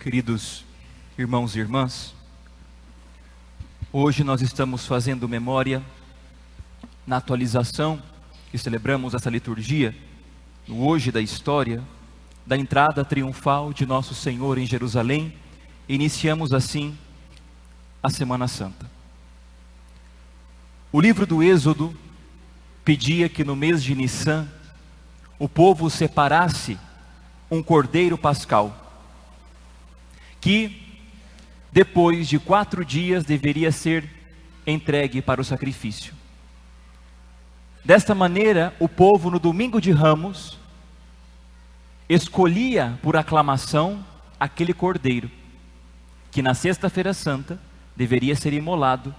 Queridos irmãos e irmãs, hoje nós estamos fazendo memória na atualização que celebramos essa liturgia, no hoje da história, da entrada triunfal de nosso Senhor em Jerusalém. Iniciamos assim a Semana Santa. O livro do Êxodo pedia que no mês de Nissan o povo separasse um cordeiro pascal, que depois de 4 dias deveria ser entregue para o sacrifício. Desta maneira, o povo no domingo de Ramos escolhia por aclamação aquele cordeiro, que na sexta-feira santa deveria ser imolado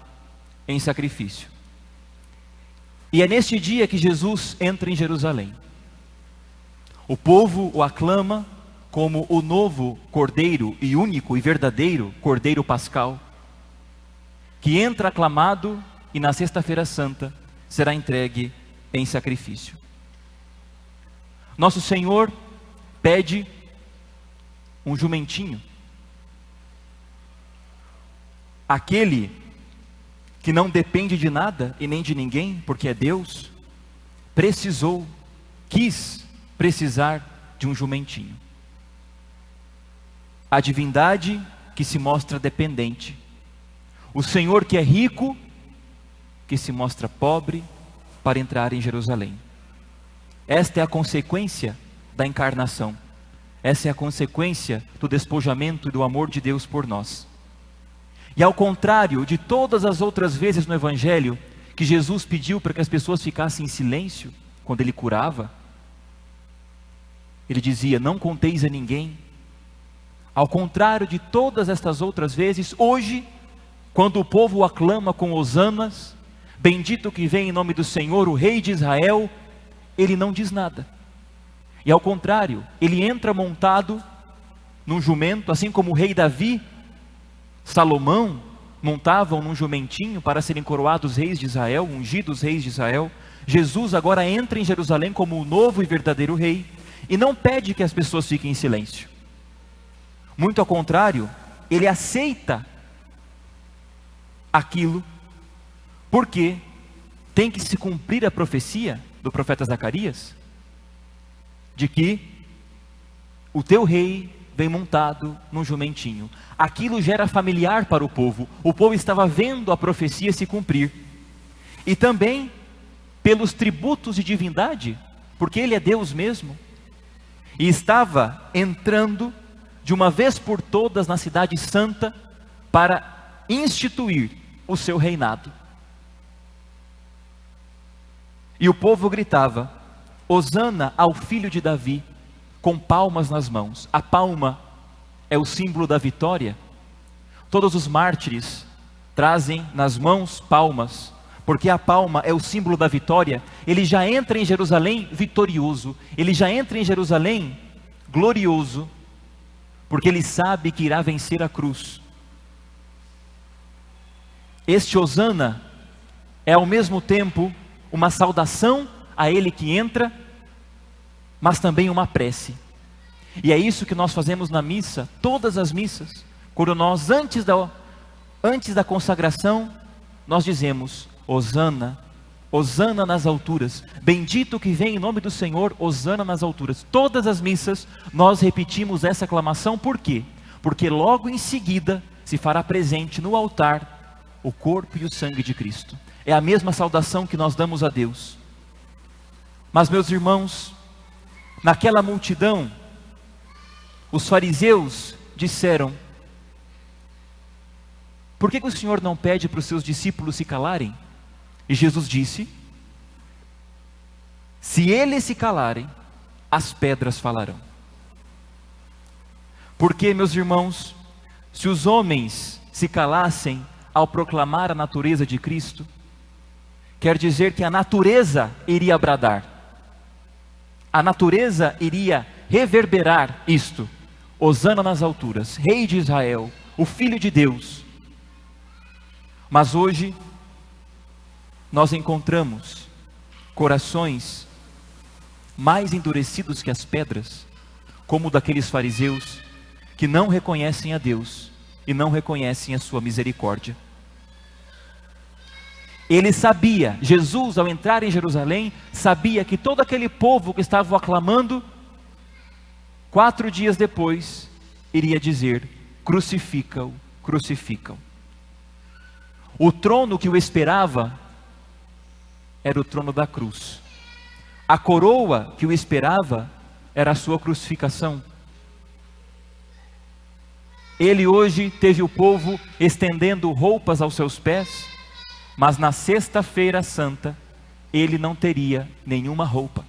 em sacrifício. E é neste dia que Jesus entra em Jerusalém. O povo o aclama como o novo cordeiro e único e verdadeiro cordeiro pascal, que entra aclamado e na sexta-feira santa será entregue em sacrifício. Nosso Senhor pede um jumentinho. Aquele que não depende de nada e nem de ninguém, porque é Deus, quis precisar de um jumentinho. A divindade que se mostra dependente, o Senhor que é rico, que se mostra pobre para entrar em Jerusalém. Esta é a consequência da encarnação, essa é a consequência do despojamento e do amor de Deus por nós. E ao contrário de todas as outras vezes no Evangelho, que Jesus pediu para que as pessoas ficassem em silêncio quando Ele curava, Ele dizia: não conteis a ninguém. Ao contrário de todas estas outras vezes, hoje, quando o povo o aclama com hosanas, bendito que vem em nome do Senhor, o Rei de Israel, Ele não diz nada. E ao contrário, Ele entra montado num jumento, assim como o rei Davi, Salomão, montavam num jumentinho para serem coroados reis de Israel, ungidos reis de Israel. Jesus agora entra em Jerusalém como o novo e verdadeiro rei, e não pede que as pessoas fiquem em silêncio. Muito ao contrário, Ele aceita aquilo, porque tem que se cumprir a profecia do profeta Zacarias, de que o teu rei vem montado num jumentinho. Aquilo já era familiar para o povo estava vendo a profecia se cumprir, e também pelos tributos de divindade, porque Ele é Deus mesmo, e estava entrando de uma vez por todas na cidade santa para instituir o seu reinado. E o povo gritava: hosana ao filho de Davi, com palmas nas mãos. A palma é o símbolo da vitória. Todos os mártires trazem nas mãos palmas, porque a palma é o símbolo da vitória. Ele já entra em Jerusalém vitorioso, ele já entra em Jerusalém glorioso, porque ele sabe que irá vencer a cruz. Este hosana é ao mesmo tempo uma saudação a Ele que entra, mas também uma prece. E é isso que nós fazemos na missa, todas as missas. Quando nós, antes da consagração, nós dizemos: hosana, hosana nas alturas, bendito que vem em nome do Senhor, hosana nas alturas. Todas as missas nós repetimos essa aclamação. Por quê? Porque logo em seguida se fará presente no altar o corpo e o sangue de Cristo. É a mesma saudação que nós damos a Deus. Mas, meus irmãos, naquela multidão, os fariseus disseram: por que o Senhor não pede para os seus discípulos se calarem? E Jesus disse: se eles se calarem, as pedras falarão. Porque, meus irmãos, se os homens se calassem ao proclamar a natureza de Cristo, quer dizer que a natureza iria bradar, a natureza iria reverberar isto: hosana nas alturas, Rei de Israel, o Filho de Deus. Mas hoje nós encontramos corações mais endurecidos que as pedras, como o daqueles fariseus, que não reconhecem a Deus e não reconhecem a sua misericórdia. Ele sabia, Jesus ao entrar em Jerusalém, sabia que todo aquele povo que estava o aclamando, 4 dias depois, iria dizer: crucifica-o, crucifica-o. O trono que o esperava era o trono da cruz. A coroa que o esperava era a sua crucificação. Ele hoje teve o povo estendendo roupas aos seus pés, mas na sexta-feira santa, ele não teria nenhuma roupa.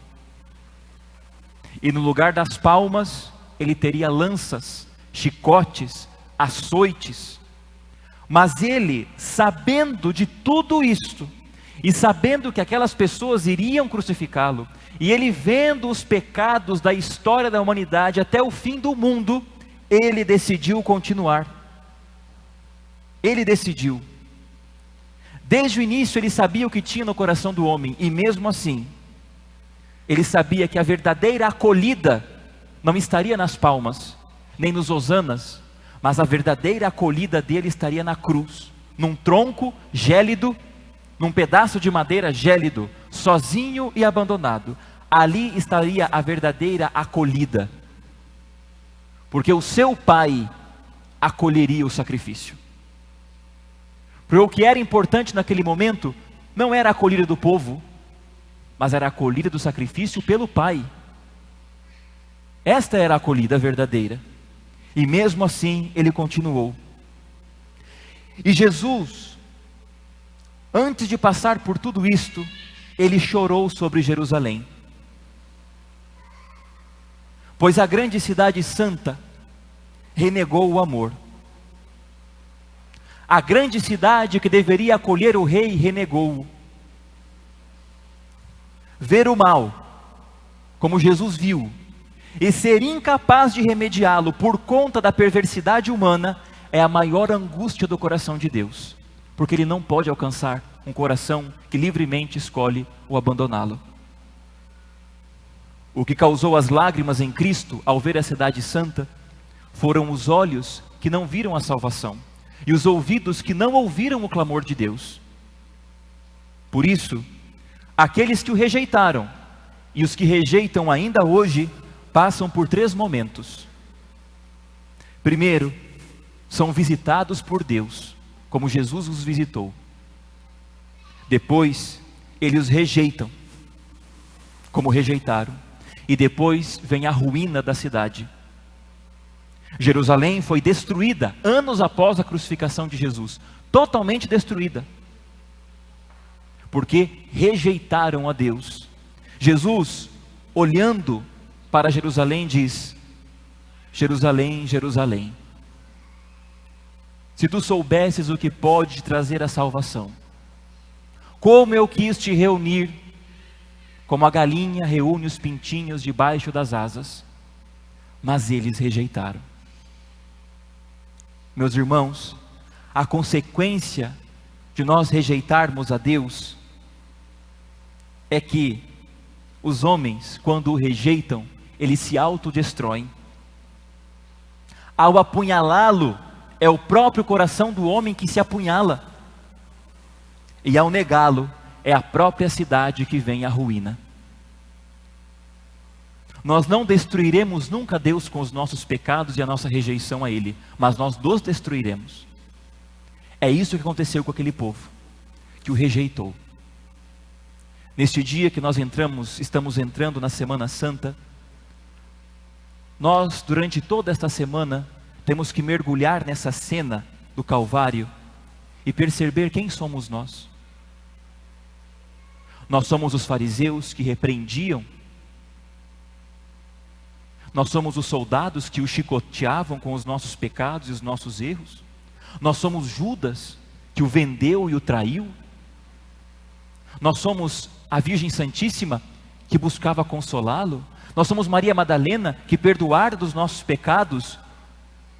E no lugar das palmas, ele teria lanças, chicotes, açoites. Mas ele, sabendo de tudo isto, e sabendo que aquelas pessoas iriam crucificá-lo, e ele vendo os pecados da história da humanidade até o fim do mundo, ele decidiu continuar. Ele decidiu. Desde o início ele sabia o que tinha no coração do homem, e mesmo assim, ele sabia que a verdadeira acolhida não estaria nas palmas, nem nos hosanas, mas a verdadeira acolhida dele estaria na cruz, num tronco gélido, num pedaço de madeira gélido, sozinho e abandonado. Ali estaria a verdadeira acolhida, porque o seu pai acolheria o sacrifício. Porque o que era importante naquele momento não era a acolhida do povo, mas era a acolhida do sacrifício pelo pai. Esta era a acolhida verdadeira. E mesmo assim ele continuou. E Jesus, antes de passar por tudo isto, ele chorou sobre Jerusalém. Pois a grande cidade santa renegou o amor. A grande cidade que deveria acolher o rei renegou-o. Ver o mal, como Jesus viu, e ser incapaz de remediá-lo por conta da perversidade humana, é a maior angústia do coração de Deus, porque Ele não pode alcançar um coração que livremente escolhe o abandoná-lo. O que causou as lágrimas em Cristo ao ver a cidade santa, foram os olhos que não viram a salvação, e os ouvidos que não ouviram o clamor de Deus. Por isso, aqueles que o rejeitaram, e os que rejeitam ainda hoje, passam por 3 momentos. Primeiro, são visitados por Deus, como Jesus os visitou. Depois, eles os rejeitam, como rejeitaram. E depois vem a ruína da cidade. Jerusalém foi destruída anos após a crucificação de Jesus, totalmente destruída, porque rejeitaram a Deus. Jesus, olhando para Jerusalém, diz: Jerusalém, Jerusalém, se tu soubesses o que pode te trazer a salvação, como eu quis te reunir, como a galinha reúne os pintinhos debaixo das asas, mas eles rejeitaram. Meus irmãos, a consequência de nós rejeitarmos a Deus é que os homens, quando o rejeitam, eles se autodestroem. Ao apunhalá-lo, é o próprio coração do homem que se apunhala. E ao negá-lo, é a própria cidade que vem à ruína. Nós não destruiremos nunca Deus com os nossos pecados e a nossa rejeição a Ele, mas nós nos destruiremos. É isso que aconteceu com aquele povo, que o rejeitou. Neste dia que nós estamos entrando na Semana Santa, nós durante toda esta semana temos que mergulhar nessa cena do Calvário e perceber quem somos nós. Nós somos os fariseus que repreendiam. Nós somos os soldados que o chicoteavam com os nossos pecados e os nossos erros. Nós somos Judas que o vendeu e o traiu. Nós somos a Virgem Santíssima que buscava consolá-lo. Nós somos Maria Madalena que, perdoada dos nossos pecados,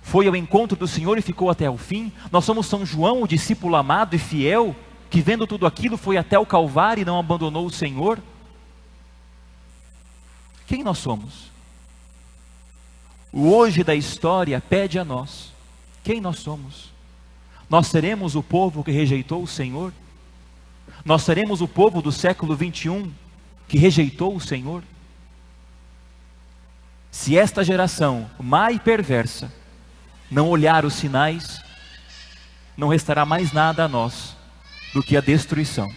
foi ao encontro do Senhor e ficou até o fim. Nós somos São João, o discípulo amado e fiel, que vendo tudo aquilo foi até o Calvário e não abandonou o Senhor. Quem nós somos? O hoje da história pede a nós: quem nós somos? Nós seremos o povo que rejeitou o Senhor? Nós seremos o povo do século 21 que rejeitou o Senhor? Se esta geração má e perversa não olhar os sinais, não restará mais nada a nós do que a destruição,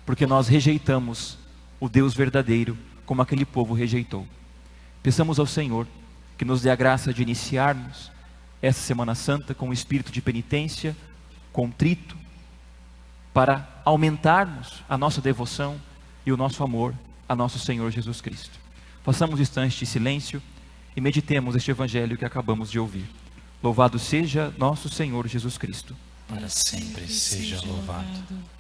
porque nós rejeitamos o Deus verdadeiro como aquele povo rejeitou. Peçamos ao Senhor que nos dê a graça de iniciarmos essa Semana Santa com um espírito de penitência, contrito, para aumentarmos a nossa devoção e o nosso amor a nosso Senhor Jesus Cristo. Façamos um instante de silêncio e meditemos este Evangelho que acabamos de ouvir. Louvado seja nosso Senhor Jesus Cristo. Para sempre seja louvado.